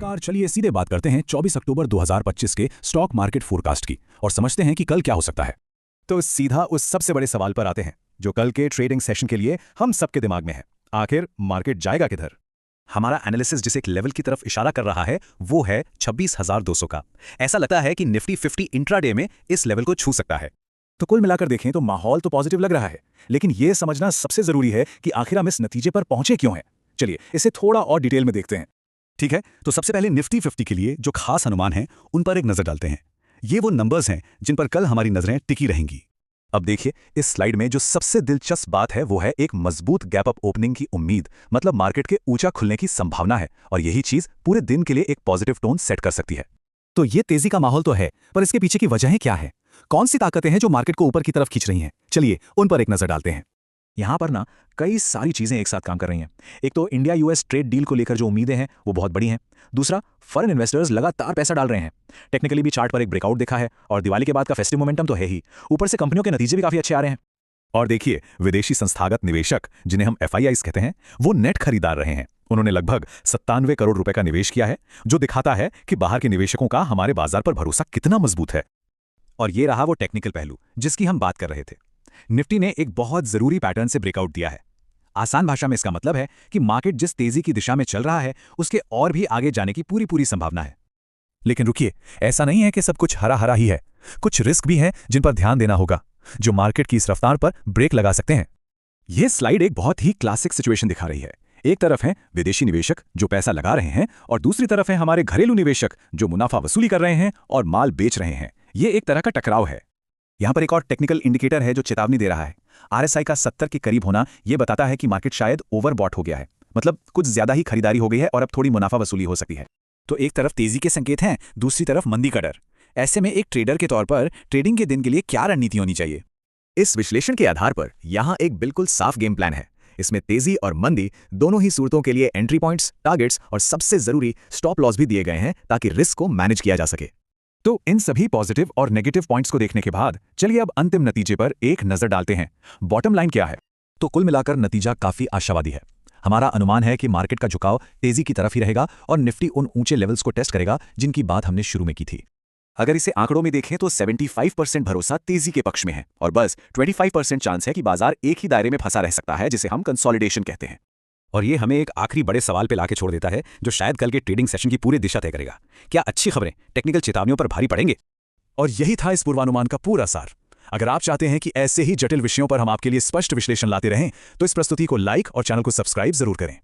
नमस्कार, चलिए सीधे बात करते हैं 24 अक्टूबर 2025 के स्टॉक मार्केट फोरकास्ट की और समझते हैं कि कल क्या हो सकता है। तो सीधा उस सबसे बड़े सवाल पर आते हैं जो कल के ट्रेडिंग सेशन के लिए हम सबके दिमाग में है। आखिर मार्केट जाएगा किधर? हमारा एनालिसिस जिस एक लेवल की तरफ इशारा कर रहा है वो है 26,200 का। ऐसा लगता है कि निफ्टी 50 इंट्राडे में इस लेवल को छू सकता है। तो कुल मिलाकर देखें तो माहौल तो पॉजिटिव लग रहा है, लेकिन यह समझना सबसे जरूरी है कि आखिर हम इस नतीजे पर पहुंचे क्यों हैं। चलिए इसे थोड़ा और डिटेल में देखते हैं। ठीक है, तो सबसे पहले निफ्टी 50 के लिए जो खास अनुमान हैं उन पर एक नजर डालते हैं। ये वो नंबर्स हैं जिन पर कल हमारी नजरें टिकी रहेंगी। अब देखिए, इस स्लाइड में जो सबसे दिलचस्प बात है वो है एक मजबूत गैप अप ओपनिंग की उम्मीद, मतलब मार्केट के ऊंचा खुलने की संभावना है, और यही चीज पूरे दिन के लिए एक पॉजिटिव टोन सेट कर सकती है। तो ये तेजी का माहौल तो है, पर इसके पीछे की वजहें क्या है? कौन सी ताकतें हैं जो मार्केट को ऊपर की तरफ खींच रही हैं? चलिए उन पर एक नजर डालते हैं। यहां पर ना कई सारी चीजें एक साथ काम कर रही हैं। एक तो इंडिया यूएस ट्रेड डील को लेकर जो उम्मीदें हैं वो बहुत बड़ी हैं। दूसरा, फॉरेन इन्वेस्टर्स लगातार पैसा डाल रहे हैं। टेक्निकली भी चार्ट पर एक ब्रेकआउट देखा है, और दिवाली के बाद का फेस्टिव मोमेंटम तो है ही, ऊपर से कंपनियों के नतीजे भी काफी अच्छे आ रहे हैं। और देखिए, विदेशी संस्थागत निवेशक जिन्हें हम FIIs कहते हैं वो नेट खरीदार रहे हैं। उन्होंने लगभग 97 करोड़ रुपए का निवेश किया है, जो दिखाता है कि बाहर के निवेशकों का हमारे बाजार पर भरोसा कितना मजबूत है। और ये रहा वो टेक्निकल पहलू जिसकी हम बात कर रहे थे। निफ्टी ने एक बहुत जरूरी पैटर्न से ब्रेकआउट दिया है। आसान भाषा में इसका मतलब है कि मार्केट जिस तेजी की दिशा में चल रहा है उसके और भी आगे जाने की पूरी संभावना है। लेकिन रुकिए, ऐसा नहीं है कि सब कुछ हरा हरा ही है। कुछ रिस्क भी हैं जिन पर ध्यान देना होगा, जो मार्केट की इस रफ्तार पर ब्रेक लगा सकते हैं। यह स्लाइड एक बहुत ही क्लासिक सिचुएशन दिखा रही है। एक तरफ है विदेशी निवेशक जो पैसा लगा रहे हैं, और दूसरी तरफ है हमारे घरेलू निवेशक जो मुनाफा वसूली कर रहे हैं और माल बेच रहे हैं। यह एक तरह का टकराव है। यहां पर एक और टेक्निकल इंडिकेटर है जो चेतावनी दे रहा है। RSI का 70 के करीब होना यह बताता है कि मार्केट शायद ओवरबॉट हो गया है, मतलब कुछ ज्यादा ही खरीदारी हो गई है और अब थोड़ी मुनाफा वसूली हो सकती है। तो एक तरफ तेजी के संकेत हैं, दूसरी तरफ मंदी का डर। ऐसे में एक ट्रेडर के तौर पर ट्रेडिंग के दिन के लिए क्या रणनीति होनी चाहिए? इस विश्लेषण के आधार पर यहां एक बिल्कुल साफ गेम प्लान है। इसमें तेजी और मंदी दोनों ही सूरतों के लिए एंट्री पॉइंट्स, टारगेट्स और सबसे जरूरी स्टॉप लॉस भी दिए गए हैं ताकि रिस्क को मैनेज किया जा सके। तो इन सभी पॉजिटिव और नेगेटिव पॉइंट्स को देखने के बाद चलिए अब अंतिम नतीजे पर एक नजर डालते हैं। बॉटम लाइन क्या है? तो कुल मिलाकर नतीजा काफी आशावादी है। हमारा अनुमान है कि मार्केट का झुकाव तेजी की तरफ ही रहेगा और निफ्टी उन ऊंचे लेवल्स को टेस्ट करेगा जिनकी बात हमने शुरू में की थी। अगर इसे आंकड़ों में देखें तो 75% भरोसा तेजी के पक्ष में है, और बस 25% चांस है कि बाजार एक ही दायरे में फंसा रह सकता है, जिसे हम कंसोलिडेशन कहते हैं। और ये हमें एक आखिरी बड़े सवाल पे लाके छोड़ देता है जो शायद कल के ट्रेडिंग सेशन की पूरी दिशा तय करेगा। क्या अच्छी खबरें टेक्निकल चेतावनियों पर भारी पड़ेंगे? और यही था इस पूर्वानुमान का पूरा सार। अगर आप चाहते हैं कि ऐसे ही जटिल विषयों पर हम आपके लिए स्पष्ट विश्लेषण लाते रहें तो इस प्रस्तुति को लाइक और चैनल को सब्सक्राइब जरूर करें।